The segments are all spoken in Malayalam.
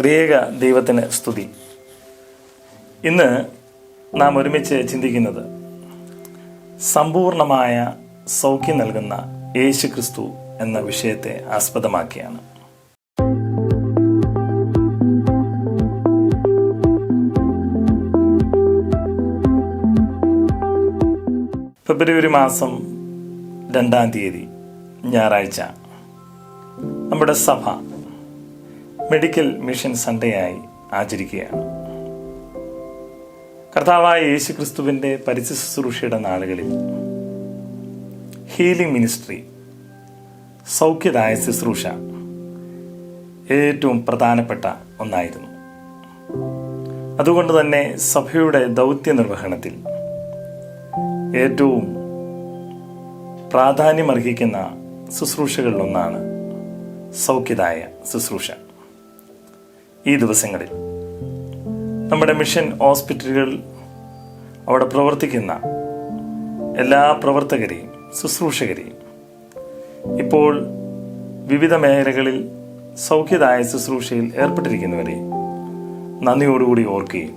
ത്രിയേക ദൈവത്തിന് സ്തുതി. ഇന്ന് നാം ഒരുമിച്ച് ചിന്തിക്കുന്നത് സമ്പൂർണമായ സൗഖ്യം നൽകുന്ന യേശു ക്രിസ്തു എന്ന വിഷയത്തെ ആസ്പദമാക്കിയാണ്. ഫെബ്രുവരി മാസം 2-ാം തീയതി ഞായറാഴ്ച നമ്മുടെ സഭ മെഡിക്കൽ മിഷൻ സൺഡേ ആയി ആചരിക്കുകയാണ്. കർത്താവായ യേശു ക്രിസ്തുവിൻ്റെ പരിചയ ശുശ്രൂഷയുടെ നാളുകളിൽ ഹീലിംഗ് മിനിസ്ട്രി, സൗഖ്യദായ ശുശ്രൂഷ ഏറ്റവും പ്രധാനപ്പെട്ട ഒന്നായിരുന്നു. അതുകൊണ്ട് തന്നെ സഭയുടെ ദൗത്യ നിർവഹണത്തിൽ ഏറ്റവും പ്രാധാന്യമർഹിക്കുന്ന ശുശ്രൂഷകളിലൊന്നാണ് സൗഖ്യദായ ശുശ്രൂഷ. ഈ ദിവസങ്ങളിൽ നമ്മുടെ മിഷൻ ഹോസ്പിറ്റലുകൾ, അവിടെ പ്രവർത്തിക്കുന്ന എല്ലാ പ്രവർത്തകരെയും ശുശ്രൂഷകരെയും ഇപ്പോൾ വിവിധ മേഖലകളിൽ സൗഖ്യദായ ശുശ്രൂഷയിൽ ഏർപ്പെട്ടിരിക്കുന്നവരെ നന്ദിയോടുകൂടി ഓർക്കുകയും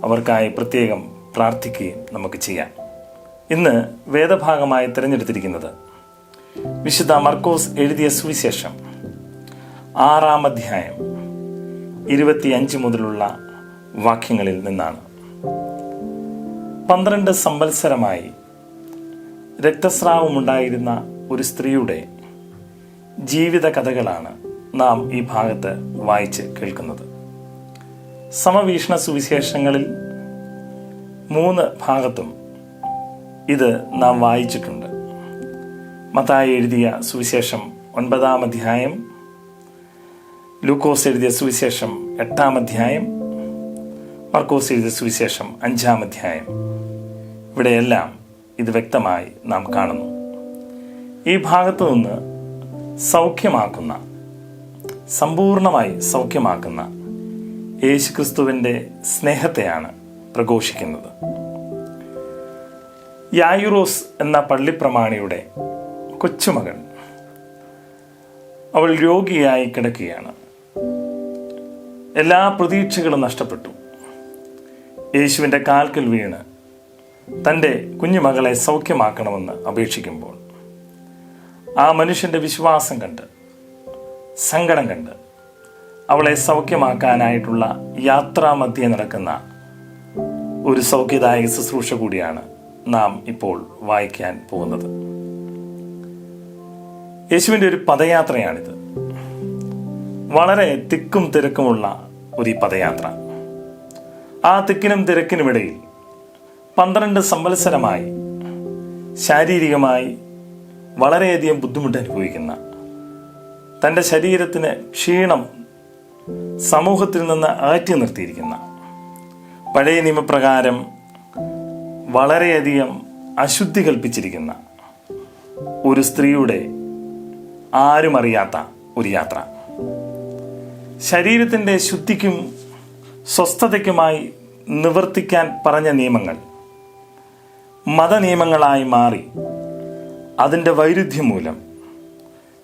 അവർക്കായി പ്രത്യേകം പ്രാർത്ഥിക്കുകയും നമുക്ക് ചെയ്യാം. ഇന്ന് വേദഭാഗമായി തിരഞ്ഞെടുത്തിരിക്കുന്നത് വിശുദ്ധ മർക്കോസ് എഴുതിയ സുവിശേഷം 6-ാം അധ്യായം 25 മുതലുള്ള വാക്യങ്ങളിൽ നിന്നാണ്. 12 സംവത്സരമായി രക്തസ്രാവമുണ്ടായിരുന്ന ഒരു സ്ത്രീയുടെ ജീവിത കഥകളാണ് നാം ഈ ഭാഗത്ത് വായിച്ച് കേൾക്കുന്നത്. സമവീക്ഷണ സുവിശേഷങ്ങളിൽ 3 ഭാഗത്തും ഇത് നാം വായിച്ചിട്ടുണ്ട്. മത്തായി എഴുതിയ സുവിശേഷം 9-ാം അധ്യായം, ലൂക്കോസ് എഴുതിയ സുവിശേഷം 8-ാം അധ്യായം, മർക്കോസ് എഴുതിയ സുവിശേഷം 5-ാം അധ്യായം. ഇവിടെയെല്ലാം ഇത് വ്യക്തമായി നാം കാണുന്നു. ഈ ഭാഗത്തു നിന്ന് സൗഖ്യമാക്കുന്ന, സമ്പൂർണമായി സൗഖ്യമാക്കുന്ന യേശുക്രിസ്തുവിൻ്റെ സ്നേഹത്തെയാണ് പ്രഘോഷിക്കുന്നത്. യായിറോസ് എന്ന പള്ളിപ്രമാണിയുടെ കൊച്ചുമകൾ, അവൾ രോഗിയായി കിടക്കുകയാണ്. എല്ലാ പ്രതീക്ഷകളും നഷ്ടപ്പെട്ടു. യേശുവിൻ്റെ കാൽക്കൽ വീണ് തൻ്റെ കുഞ്ഞുമകളെ സൗഖ്യമാക്കണമെന്ന് അപേക്ഷിക്കുമ്പോൾ ആ മനുഷ്യൻ്റെ വിശ്വാസം കണ്ട്, സങ്കടം കണ്ട് അവളെ സൗഖ്യമാക്കാനായിട്ടുള്ള യാത്രാമധ്യേ നടക്കുന്ന ഒരു സൗഖ്യദായക ശുശ്രൂഷ കൂടിയാണ് നാം ഇപ്പോൾ വായിക്കാൻ പോകുന്നത്. യേശുവിൻ്റെ ഒരു പദയാത്രയാണിത്. വളരെ തിക്കും തിരക്കുമുള്ള ഒരു പദയാത്ര. ആ തിക്കിനും തിരക്കിനുമിടയിൽ 12 സംവത്സരമായി ശാരീരികമായി വളരെയധികം ബുദ്ധിമുട്ട് അനുഭവിക്കുന്ന, തൻ്റെ ശരീരത്തിന് ക്ഷീണം സമൂഹത്തിൽ നിന്ന് അകറ്റി നിർത്തിയിരിക്കുന്ന, പഴയ നിയമപ്രകാരം വളരെയധികം അശുദ്ധി കൽപ്പിച്ചിരിക്കുന്ന ഒരു സ്ത്രീയുടെ ആരും അറിയാത്ത ഒരു യാത്ര. ശരീരത്തിൻ്റെ ശുദ്ധിക്കും സ്വസ്ഥതയ്ക്കുമായി നിവർത്തിക്കാൻ പറഞ്ഞ നിയമങ്ങൾ മതനിയമങ്ങളായി മാറി. അതിൻ്റെ വൈരുദ്ധ്യം മൂലം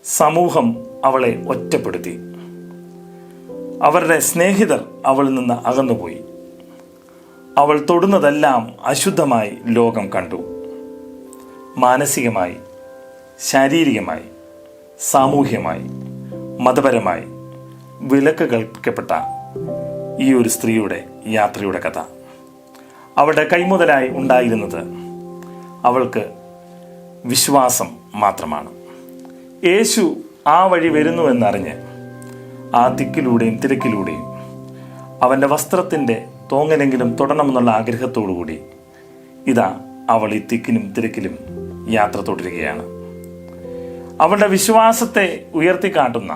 സമൂഹം അവളെ ഒറ്റപ്പെടുത്തി. അവരുടെ സ്നേഹിതർ അവളിൽ നിന്ന് അകന്നുപോയി. അവൾ തൊടുന്നതെല്ലാം അശുദ്ധമായി ലോകം കണ്ടു. മാനസികമായി, ശാരീരികമായി, സാമൂഹ്യമായി, മതപരമായി വിലക്ക് കൽപ്പിക്കപ്പെട്ട ഈ ഒരു സ്ത്രീയുടെ യാത്രയുടെ കഥ. അവളുടെ കൈമുതലായി ഉണ്ടായിരുന്നത് അവൾക്ക് വിശ്വാസം മാത്രമാണ്. യേശു ആ വഴി വരുന്നുവെന്നറിഞ്ഞ് ആ തിക്കിലൂടെയും തിരക്കിലൂടെയും അവൻ്റെ വസ്ത്രത്തിൻ്റെ തോങ്ങലെങ്കിലും തൊടണമെന്നുള്ള ആഗ്രഹത്തോടുകൂടി ഇതാ അവൾ ഈ തിക്കിനും തിരക്കിലും യാത്ര തുടരുകയാണ്. അവളുടെ വിശ്വാസത്തെ ഉയർത്തിക്കാട്ടുന്ന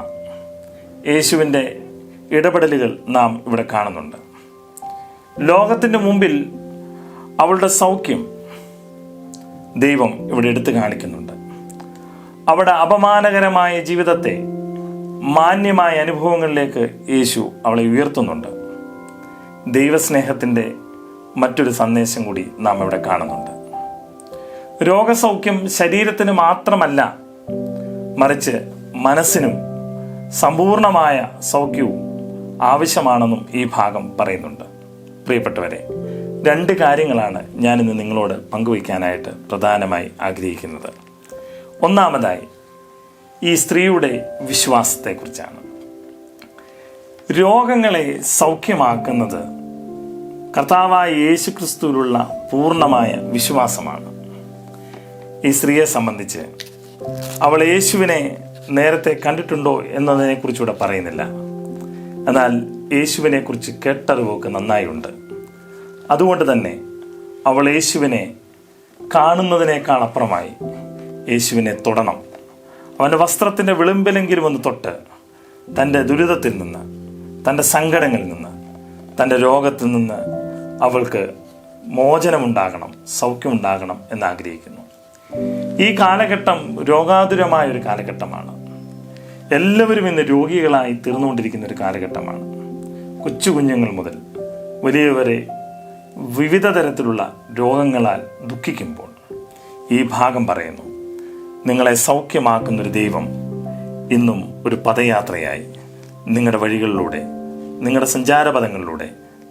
യേശുവിൻ്റെ ഇടപെടലുകൾ നാം ഇവിടെ കാണുന്നുണ്ട്. ലോകത്തിൻ്റെ മുമ്പിൽ അവളുടെ സൗഖ്യം ദൈവം ഇവിടെ എടുത്തു കാണിക്കുന്നുണ്ട്. അവളുടെ അപമാനകരമായ ജീവിതത്തെ മാന്യമായ അനുഭവങ്ങളിലേക്ക് യേശു അവളെ ഉയർത്തുന്നുണ്ട്. ദൈവസ്നേഹത്തിൻ്റെ മറ്റൊരു സന്ദേശം കൂടി നാം ഇവിടെ കാണുന്നുണ്ട്. രോഗസൗഖ്യം ശരീരത്തിന് മാത്രമല്ല, മറിച്ച് മനസ്സിനും സമ്പൂർണമായ സൗഖ്യവും ആവശ്യമാണെന്നും ഈ ഭാഗം പറയുന്നുണ്ട്. പ്രിയപ്പെട്ടവരെ, 2 കാര്യങ്ങളാണ് ഞാനിന്ന് നിങ്ങളോട് പങ്കുവയ്ക്കാനായിട്ട് പ്രധാനമായി ആഗ്രഹിക്കുന്നത്. ഒന്നാമതായി ഈ സ്ത്രീയുടെ വിശ്വാസത്തെക്കുറിച്ചാണ്. രോഗങ്ങളെ സൗഖ്യമാക്കുന്നത് കർത്താവായ യേശുക്രിസ്തുവിലുള്ള പൂർണ്ണമായ വിശ്വാസമാണ്. ഈ സ്ത്രീയെ സംബന്ധിച്ച് അവൾ യേശുവിനെ നേരത്തെ കണ്ടിട്ടുണ്ടോ എന്നതിനെക്കുറിച്ചിവിടെ പറയുന്നില്ല. എന്നാൽ യേശുവിനെ കുറിച്ച് കേട്ടറിവൊക്കെ നന്നായുണ്ട്. അതുകൊണ്ട് തന്നെ അവൾ യേശുവിനെ കാണുന്നതിനേക്കാൾ അപ്പുറമായി യേശുവിനെ തൊടണം. അവൻ്റെ വസ്ത്രത്തിൻ്റെ വിളിമ്പിലെങ്കിലും ഒന്ന് തൊട്ട് തൻ്റെ ദുരിതത്തിൽ നിന്ന്, തൻ്റെ സങ്കടങ്ങളിൽ നിന്ന്, തൻ്റെ രോഗത്തിൽ നിന്ന് അവൾക്ക് മോചനമുണ്ടാകണം, സൗഖ്യമുണ്ടാകണം എന്നാഗ്രഹിക്കുന്നു. ഈ കാലഘട്ടം രോഗാതുരമായ ഒരു കാലഘട്ടമാണ്. എല്ലാവരും ഇന്ന് രോഗികളായി തീർന്നുകൊണ്ടിരിക്കുന്ന ഒരു കാലഘട്ടമാണ്. കൊച്ചു കുഞ്ഞുങ്ങൾ മുതൽ വലിയവരെ വിവിധ തരത്തിലുള്ള രോഗങ്ങളാൽ ദുഃഖിക്കുമ്പോൾ ഈ ഭാഗം പറയുന്നു, നിങ്ങളെ സൗഖ്യമാക്കുന്നൊരു ദൈവം ഇന്നും ഒരു പദയാത്രയായി നിങ്ങളുടെ വഴികളിലൂടെ, നിങ്ങളുടെ സഞ്ചാരപഥങ്ങളിലൂടെ,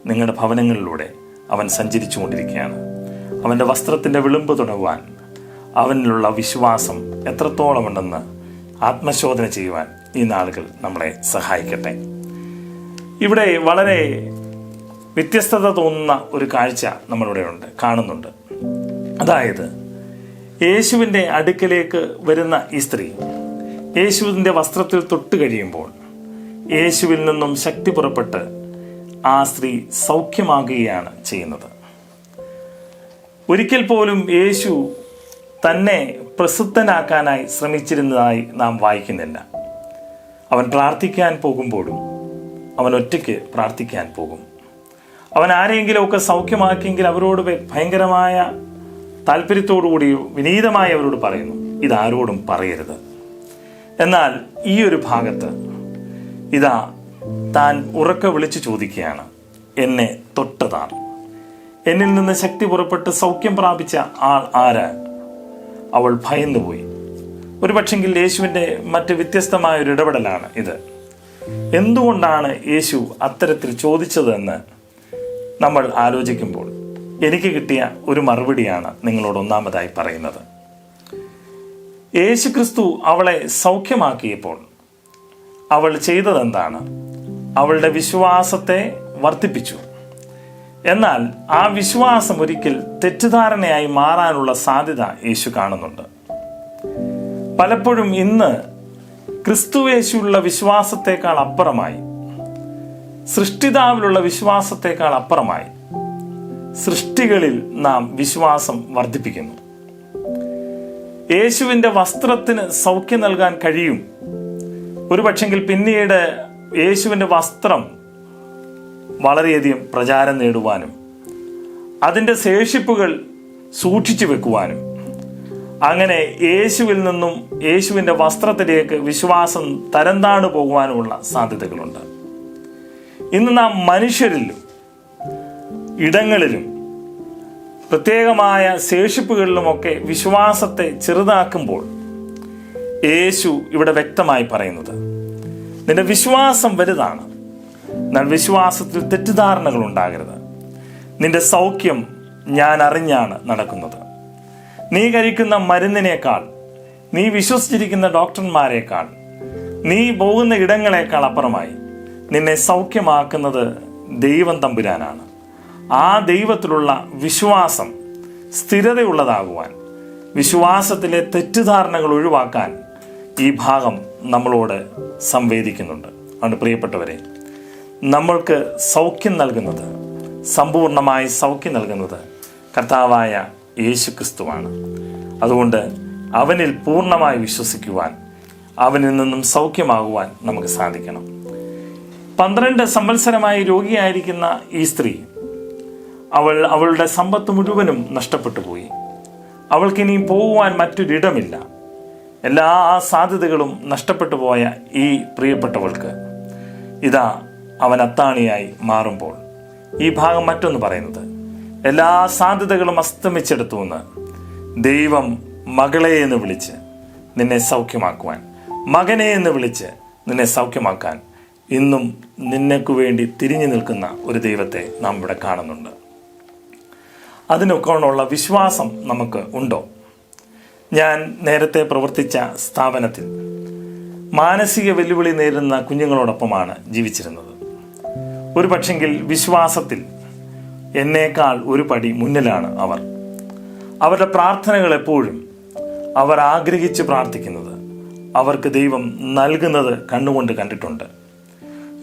നിങ്ങളുടെ ഭവനങ്ങളിലൂടെ അവൻ സഞ്ചരിച്ചു കൊണ്ടിരിക്കുകയാണ്. അവൻ്റെ വസ്ത്രത്തിൻ്റെ വിളിമ്പ് തുടങ്ങുവാൻ അവനിലുള്ള വിശ്വാസം എത്രത്തോളം ഉണ്ടെന്ന് ആത്മശോധന ചെയ്യുവാൻ ഈ നാളുകൾ നമ്മളെ സഹായിക്കട്ടെ. ഇവിടെ വളരെ വ്യത്യസ്തത തോന്നുന്ന ഒരു കാഴ്ച നമ്മളിവിടെ കാണുന്നുണ്ട്. അതായത് യേശുവിൻ്റെ അടുക്കലേക്ക് വരുന്ന ഈ സ്ത്രീ യേശുവിൻ്റെ വസ്ത്രത്തിൽ തൊട്ട് കഴിയുമ്പോൾ യേശുവിൽ നിന്നും ശക്തി പുറപ്പെട്ട് ആ സ്ത്രീ സൗഖ്യമാകുകയാണ് ചെയ്യുന്നത്. ഒരിക്കൽ പോലും യേശു തന്നെ പ്രസിദ്ധനാക്കാനായി ശ്രമിച്ചിരുന്നതായി നാം വായിക്കുന്നില്ല. അവൻ പ്രാർത്ഥിക്കാൻ പോകുമ്പോഴും അവൻ ഒറ്റയ്ക്ക് പ്രാർത്ഥിക്കാൻ പോകും. അവൻ ആരെങ്കിലുമൊക്കെ സൗഖ്യമാക്കിയെങ്കിൽ അവരോട് ഭയങ്കരമായ താല്പര്യത്തോടുകൂടി വിനീതമായി അവരോട് പറയുന്നു, ഇതാരോടും പറയരുത്. എന്നാൽ ഈ ഒരു ഭാഗത്ത് ഇതാ താൻ ഉറക്കെ വിളിച്ചു ചോദിക്കുകയാണ്, എന്നെ തൊട്ടതാണ്, എന്നിൽ നിന്ന് ശക്തി പുറപ്പെട്ട് സൗഖ്യം പ്രാപിച്ച ആൾ ആര്? അവൾ ഭയന്നുപോയി. ഒരു പക്ഷെങ്കിൽ യേശുവിൻ്റെ മറ്റ് വ്യത്യസ്തമായ ഒരു ഇടപെടലാണ് ഇത്. എന്തുകൊണ്ടാണ് യേശു അത്തരത്തിൽ ചോദിച്ചതെന്ന് നമ്മൾ ആലോചിക്കുമ്പോൾ എനിക്ക് കിട്ടിയ ഒരു മറുപടിയാണ് നിങ്ങളോട് ഒന്നാമതായി പറയുന്നത്. യേശുക്രിസ്തു അവളെ സൗഖ്യമാക്കിയപ്പോൾ അവൾ ചെയ്തതെന്താണ്? അവളുടെ വിശ്വാസത്തെ വർദ്ധിപ്പിച്ചു. എന്നാൽ ആ വിശ്വാസം ഒരിക്കൽ തെറ്റിദ്ധാരണയായി മാറാനുള്ള സാധ്യത യേശു കാണുന്നുണ്ട്. പലപ്പോഴും ഇന്ന് ക്രിസ്തുവേശുള്ള വിശ്വാസത്തെക്കാൾ അപ്പുറമായി, സൃഷ്ടിതാവിലുള്ള വിശ്വാസത്തെക്കാൾ അപ്പുറമായി സൃഷ്ടികളിൽ നാം വിശ്വാസം വർദ്ധിപ്പിക്കുന്നു. യേശുവിൻ്റെ വസ്ത്രത്തിന് സൗഖ്യം നൽകാൻ കഴിയും. ഒരു പക്ഷെങ്കിൽ പിന്നീട് യേശുവിൻ്റെ വസ്ത്രം വളരെയധികം പ്രചാരം നേടുവാനും അതിൻ്റെ ശേഷിപ്പുകൾ സൂക്ഷിച്ചു വെക്കുവാനും അങ്ങനെ യേശുവിൽ നിന്നും യേശുവിൻ്റെ വസ്ത്രത്തിലേക്ക് വിശ്വാസം തരംതാണു പോകുവാനുമുള്ള സാധ്യതകളുണ്ട്. ഇന്ന് നാം മനുഷ്യരിലും ഇടങ്ങളിലും പ്രത്യേകമായ ശേഷിപ്പുകളിലുമൊക്കെ വിശ്വാസത്തെ ചെറുതാക്കുമ്പോൾ യേശു ഇവിടെ വ്യക്തമായി പറയുന്നത്, നിന്റെ വിശ്വാസം വലുതാണ്, എന്നാൽ വിശ്വാസത്തിൽ തെറ്റിദ്ധാരണകൾ ഉണ്ടാകരുത്. നിന്റെ സൗഖ്യം ഞാൻ അറിഞ്ഞാണ് നടക്കുന്നത്. നീ കഴിക്കുന്ന മരുന്നിനേക്കാൾ, നീ വിശ്വസിച്ചിരിക്കുന്ന ഡോക്ടർമാരെക്കാൾ, നീ പോകുന്ന ഇടങ്ങളെക്കാൾ അപ്പുറമായി നിന്നെ സൗഖ്യമാക്കുന്നത് ദൈവം തമ്പുരാനാണ്. ആ ദൈവത്തിലുള്ള വിശ്വാസം സ്ഥിരതയുള്ളതാകുവാൻ, വിശ്വാസത്തിലെ തെറ്റിദ്ധാരണകൾ ഒഴിവാക്കാൻ ഈ ഭാഗം നമ്മളോട് സംവേദിക്കുന്നുണ്ട്. അതുകൊണ്ട് പ്രിയപ്പെട്ടവരെ, നമ്മൾക്ക് സൗഖ്യം നൽകുന്നത്, സമ്പൂർണമായി സൗഖ്യം നൽകുന്നത് കർത്താവായ യേശു ക്രിസ്തുവാണ്. അതുകൊണ്ട് അവനിൽ പൂർണ്ണമായി വിശ്വസിക്കുവാൻ, അവനിൽ നിന്നും സൗഖ്യമാകുവാൻ നമുക്ക് സാധിക്കണം. 12 സംവത്സരമായി രോഗിയായിരിക്കുന്ന ഈ സ്ത്രീ അവളുടെ സമ്പത്ത് മുഴുവനും നഷ്ടപ്പെട്ടു പോയി. അവൾക്കിനിയും പോകുവാൻ മറ്റൊരിടമില്ല. എല്ലാ സാധ്യതകളും നഷ്ടപ്പെട്ടു പോയ ഈ പ്രിയപ്പെട്ടവൾക്ക് ഇതാ അവൻ അത്താണിയായി മാറുമ്പോൾ ഈ ഭാഗം മറ്റൊന്ന് പറയുന്നത്, എല്ലാ സാധ്യതകളും അസ്തമിച്ചെടുത്തുവെന്ന് ദൈവം മകളെ എന്ന് വിളിച്ച് നിന്നെ സൗഖ്യമാക്കുവാൻ, മകനെ എന്ന് വിളിച്ച് നിന്നെ സൗഖ്യമാക്കാൻ ഇന്നും നിനക്ക് വേണ്ടി തിരിഞ്ഞു നിൽക്കുന്ന ഒരു ദൈവത്തെ നാം ഇവിടെ കാണുന്നുണ്ട്. അതിനൊക്കെയുള്ള വിശ്വാസം നമുക്ക് ഉണ്ടോ? ഞാൻ നേരത്തെ പ്രവർത്തിച്ച സ്ഥാപനത്തിൽ മാനസിക വെല്ലുവിളി നേരിടുന്ന കുഞ്ഞുങ്ങളോടൊപ്പമാണ് ജീവിച്ചിരുന്നത്. ഒരു പക്ഷെങ്കിൽ വിശ്വാസത്തിൽ എന്നേക്കാൾ ഒരു പടി മുന്നിലാണ് അവർ. അവരുടെ പ്രാർത്ഥനകൾ എപ്പോഴും അവർ ആഗ്രഹിച്ച് പ്രാർത്ഥിക്കുന്നത് അവർക്ക് ദൈവം നൽകുന്നത് കണ്ണുകൊണ്ട് കണ്ടിട്ടുണ്ട്.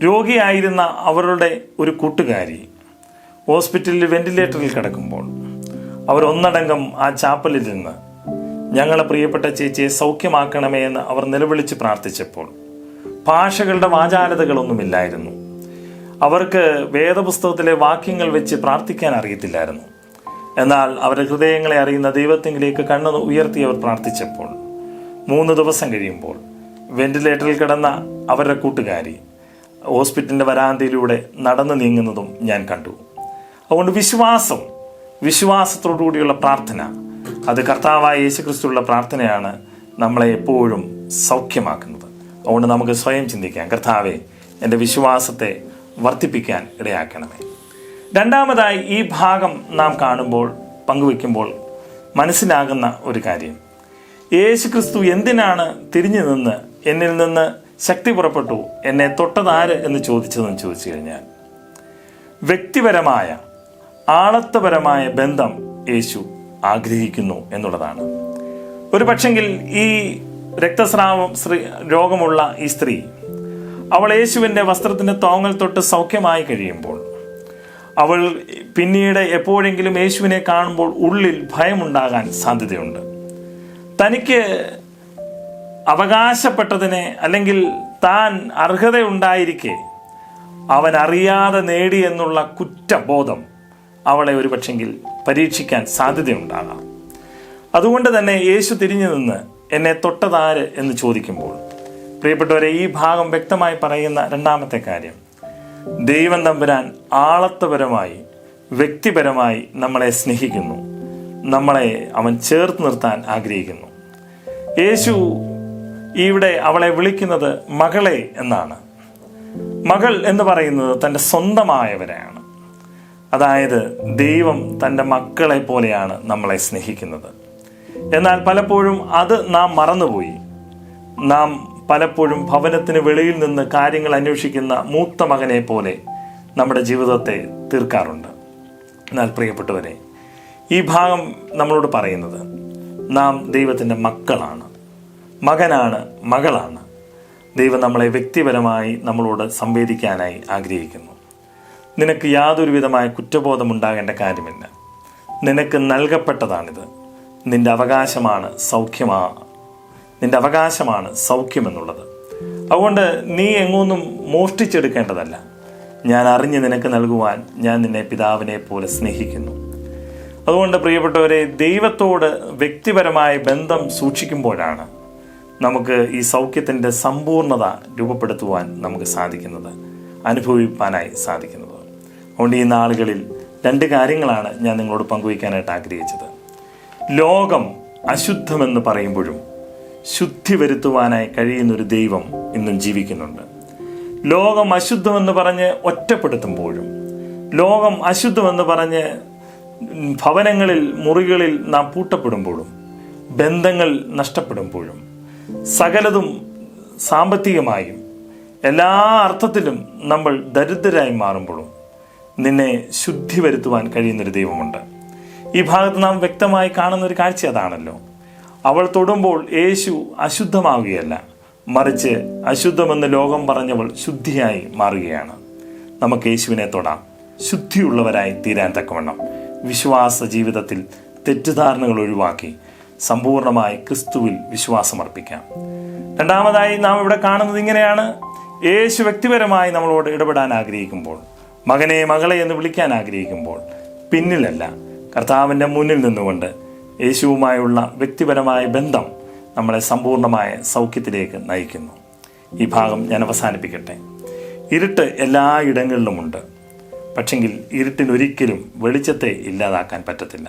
രോഗിയായിരുന്ന അവരുടെ ഒരു കൂട്ടുകാരി ഹോസ്പിറ്റലിൽ വെന്റിലേറ്ററിൽ കിടക്കുമ്പോൾ അവർ ഒന്നടങ്കം ആ ചാപ്പലിൽ നിന്ന് ഞങ്ങളെ പ്രിയപ്പെട്ട ചേച്ചിയെ സൗഖ്യമാക്കണമേ എന്ന് അവർ നിലവിളിച്ച് പ്രാർത്ഥിച്ചപ്പോൾ ഭാഷകളുടെ വാചാലതകളൊന്നുമില്ലായിരുന്നു. അവർക്ക് വേദപുസ്തകത്തിലെ വാക്യങ്ങൾ വെച്ച് പ്രാർത്ഥിക്കാൻ അറിയത്തില്ലായിരുന്നു. എന്നാൽ അവരുടെ ഹൃദയങ്ങളെ അറിയുന്ന ദൈവത്തിലേക്ക് കണ്ണു ഉയർത്തി അവർ പ്രാർത്ഥിച്ചപ്പോൾ 3 ദിവസം കഴിയുമ്പോൾ വെന്റിലേറ്ററിൽ കിടന്ന അവരുടെ കൂട്ടുകാരി ഹോസ്പിറ്റലിൻ്റെ വരാന്തയിലൂടെ നടന്നു നീങ്ങുന്നതും ഞാൻ കണ്ടു. അതുകൊണ്ട് വിശ്വാസത്തോടുകൂടിയുള്ള പ്രാർത്ഥന, അത് കർത്താവായ യേശുക്രിസ്തുവിനുള്ള പ്രാർത്ഥനയാണ് നമ്മളെ എപ്പോഴും സൗഖ്യമാക്കുന്നത്. അതുകൊണ്ട് നമുക്ക് സ്വയം ചിന്തിക്കാം, കർത്താവെ എൻ്റെ വിശ്വാസത്തെ വർദ്ധിപ്പിക്കാൻ ഇടയാക്കണമേ. രണ്ടാമതായി ഈ ഭാഗം നാം കാണുമ്പോൾ പങ്കുവെക്കുമ്പോൾ മനസ്സിലാകുന്ന ഒരു കാര്യം, യേശുക്രിസ്തു എന്തിനാണ് തിരിഞ്ഞു നിന്ന് എന്നിൽ നിന്ന് ശക്തി പുറപ്പെട്ടു, എന്നെ തൊട്ടതാര് എന്ന് ചോദിച്ചതെന്ന് ചോദിച്ചു കഴിഞ്ഞാൽ, വ്യക്തിപരമായ ആളത്വപരമായ ബന്ധം യേശു ആഗ്രഹിക്കുന്നു എന്നുള്ളതാണ്. ഒരു പക്ഷെങ്കിൽ ഈ രക്തസ്രാവം രോഗമുള്ള ഈ സ്ത്രീ അവൾ യേശുവിൻ്റെ വസ്ത്രത്തിൻ്റെ തോങ്ങൽ തൊട്ട് സൗഖ്യമായി കഴിയുമ്പോൾ അവൾ പിന്നീട് എപ്പോഴെങ്കിലും യേശുവിനെ കാണുമ്പോൾ ഉള്ളിൽ ഭയമുണ്ടാകാൻ സാധ്യതയുണ്ട്. തനിക്ക് അവകാശപ്പെട്ടതിനെ അല്ലെങ്കിൽ താൻ അർഹതയുണ്ടായിരിക്കെ അവൻ അറിയാതെ നേടി എന്നുള്ള കുറ്റബോധം അവളെ ഒരു പക്ഷെങ്കിൽ പരീക്ഷിക്കാൻ സാധ്യതയുണ്ടാകാം. അതുകൊണ്ട് തന്നെ യേശു തിരിഞ്ഞു നിന്ന് എന്നെ തൊട്ടതാര് എന്ന് ചോദിക്കുമ്പോൾ, പ്രിയപ്പെട്ടവരെ, ഈ ഭാഗം വ്യക്തമായി പറയുന്ന രണ്ടാമത്തെ കാര്യം, ദൈവം തമ്പുരാൻ ആളത്വപരമായി വ്യക്തിപരമായി നമ്മളെ സ്നേഹിക്കുന്നു, നമ്മളെ അവൻ ചേർത്ത് നിർത്താൻ ആഗ്രഹിക്കുന്നു. യേശു ഇവിടെ അവളെ വിളിക്കുന്നത് മകളെ എന്നാണ്. മകൾ എന്ന് പറയുന്നത് തൻ്റെ സ്വന്തമായവരെയാണ്. അതായത് ദൈവം തൻ്റെ മക്കളെ പോലെയാണ് നമ്മളെ സ്നേഹിക്കുന്നത്. എന്നാൽ പലപ്പോഴും അത് നാം മറന്നുപോയി. നാം പലപ്പോഴും ഭവനത്തിന് വെളിയിൽ നിന്ന് കാര്യങ്ങൾ അന്വേഷിക്കുന്ന മൂത്ത മകനെ പോലെ നമ്മുടെ ജീവിതത്തെ തീർക്കാറുണ്ട്. എന്നാൽ പ്രിയപ്പെട്ടവരെ, ഈ ഭാഗം നമ്മളോട് പറയുന്നത് നാം ദൈവത്തിൻ്റെ മക്കളാണ്, മകനാണ്, മകളാണ്. ദൈവം നമ്മളെ വ്യക്തിപരമായി നമ്മളോട് സംവേദിക്കാനായി ആഗ്രഹിക്കുന്നു. നിനക്ക് യാതൊരു വിധമായ കുറ്റബോധം ഉണ്ടാകേണ്ട കാര്യമില്ല. നിനക്ക് നൽകപ്പെട്ടതാണിത്. നിന്റെ അവകാശമാണ് നിന്റെ അവകാശമാണ് സൗഖ്യമെന്നുള്ളത്. അതുകൊണ്ട് നീ എങ്ങൊന്നും മോഷ്ടിച്ചെടുക്കേണ്ടതല്ല. ഞാൻ അറിഞ്ഞ് നിനക്ക് നൽകുവാൻ ഞാൻ നിന്നെ പിതാവിനെ പോലെ സ്നേഹിക്കുന്നു. അതുകൊണ്ട് പ്രിയപ്പെട്ടവരെ, ദൈവത്തോട് വ്യക്തിപരമായ ബന്ധം സൂക്ഷിക്കുമ്പോഴാണ് നമുക്ക് ഈ സൗഖ്യത്തിൻ്റെ സമ്പൂർണത രൂപപ്പെടുത്തുവാൻ നമുക്ക് സാധിക്കുന്നത്, അനുഭവിപ്പാനായി സാധിക്കുന്നത്. അതുകൊണ്ട് ഈ നാളുകളിൽ 2 കാര്യങ്ങളാണ് ഞാൻ നിങ്ങളോട് പങ്കുവയ്ക്കാനായിട്ട് ആഗ്രഹിച്ചത്. ലോകം അശുദ്ധമെന്ന് പറയുമ്പോഴും ശുദ്ധി വരുത്തുവാനായി കഴിയുന്നൊരു ദൈവം ഇന്നും ജീവിക്കുന്നുണ്ട്. ലോകം അശുദ്ധമെന്ന് പറഞ്ഞ് ഒറ്റപ്പെടുത്തുമ്പോഴും, ലോകം അശുദ്ധമെന്ന് പറഞ്ഞ് ഭവനങ്ങളിൽ മുറികളിൽ നാം പൂട്ടപ്പെടുമ്പോഴും, ബന്ധങ്ങൾ നഷ്ടപ്പെടുമ്പോഴും, സകലതും സാമ്പത്തികമായും എല്ലാ അർത്ഥത്തിലും നമ്മൾ ദരിദ്രരായി മാറുമ്പോഴും നിന്നെ ശുദ്ധി വരുത്തുവാൻ കഴിയുന്നൊരു ദൈവമുണ്ട്. ഈ ഭാഗത്ത് നാം വ്യക്തമായി കാണുന്നൊരു കാഴ്ച അതാണല്ലോ. അവൾ തൊടുമ്പോൾ യേശു അശുദ്ധമാവുകയല്ല, മറിച്ച് അശുദ്ധമെന്ന് ലോകം പറഞ്ഞവൾ ശുദ്ധിയായി മാറുകയാണ്. നമുക്ക് യേശുവിനെ തൊടാം, ശുദ്ധിയുള്ളവരായി തീരാൻ തക്കവണ്ണം വിശ്വാസ ജീവിതത്തിൽ തെറ്റിദ്ധാരണകൾ ഒഴിവാക്കി സമ്പൂർണമായി ക്രിസ്തുവിൽ വിശ്വാസമർപ്പിക്കാം. രണ്ടാമതായി നാം ഇവിടെ കാണുന്നത് ഇങ്ങനെയാണ്. യേശു വ്യക്തിപരമായി നമ്മളോട് ഇടപെടാൻ ആഗ്രഹിക്കുമ്പോൾ, മകനെ മകളെ എന്ന് വിളിക്കാൻ ആഗ്രഹിക്കുമ്പോൾ, പിന്നിലല്ല കർത്താവിൻ്റെ മുന്നിൽ നിന്നുകൊണ്ട് യേശുവുമായുള്ള വ്യക്തിപരമായ ബന്ധം നമ്മളെ സമ്പൂർണമായ സൗഖ്യത്തിലേക്ക് നയിക്കുന്നു. ഈ ഭാഗം ഞാൻ അവസാനിപ്പിക്കട്ടെ. ഇരുട്ട് എല്ലാ ഇടങ്ങളിലുമുണ്ട്. പക്ഷെങ്കിൽ ഇരുട്ടിനൊരിക്കലും വെളിച്ചത്തെ ഇല്ലാതാക്കാൻ പറ്റത്തില്ല.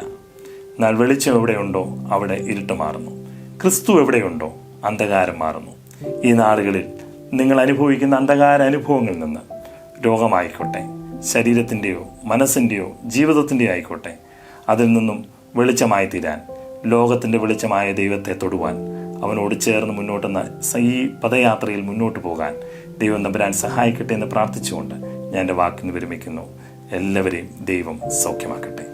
എന്നാൽ വെളിച്ചം എവിടെയുണ്ടോ അവിടെ ഇരുട്ട് മാറുന്നു. ക്രിസ്തു എവിടെയുണ്ടോ അന്ധകാരം മാറുന്നു. ഈ നാളുകളിൽ നിങ്ങൾ അനുഭവിക്കുന്ന അന്ധകാര അനുഭവങ്ങളിൽ നിന്ന്, രോഗമായിക്കോട്ടെ, ശരീരത്തിൻ്റെയോ മനസ്സിൻ്റെയോ ജീവിതത്തിൻ്റെയോ ആയിക്കോട്ടെ, അതിൽ നിന്നും വെളിച്ചമായി തീരാൻ, ലോകത്തിൻ്റെ വെളിച്ചമായ ദൈവത്തെ തൊടുവാൻ, അവനോട് ചേർന്ന് മുന്നോട്ടെന്ന ഈ പദയാത്രയിൽ മുന്നോട്ട് പോകാൻ ദൈവം തമ്പുരാൻ സഹായിക്കട്ടെ എന്ന് പ്രാർത്ഥിച്ചുകൊണ്ട് ഞാൻ എൻ്റെ വാക്കിന് വിരമിക്കുന്നു. എല്ലാവരെയും ദൈവം സൗഖ്യമാക്കട്ടെ.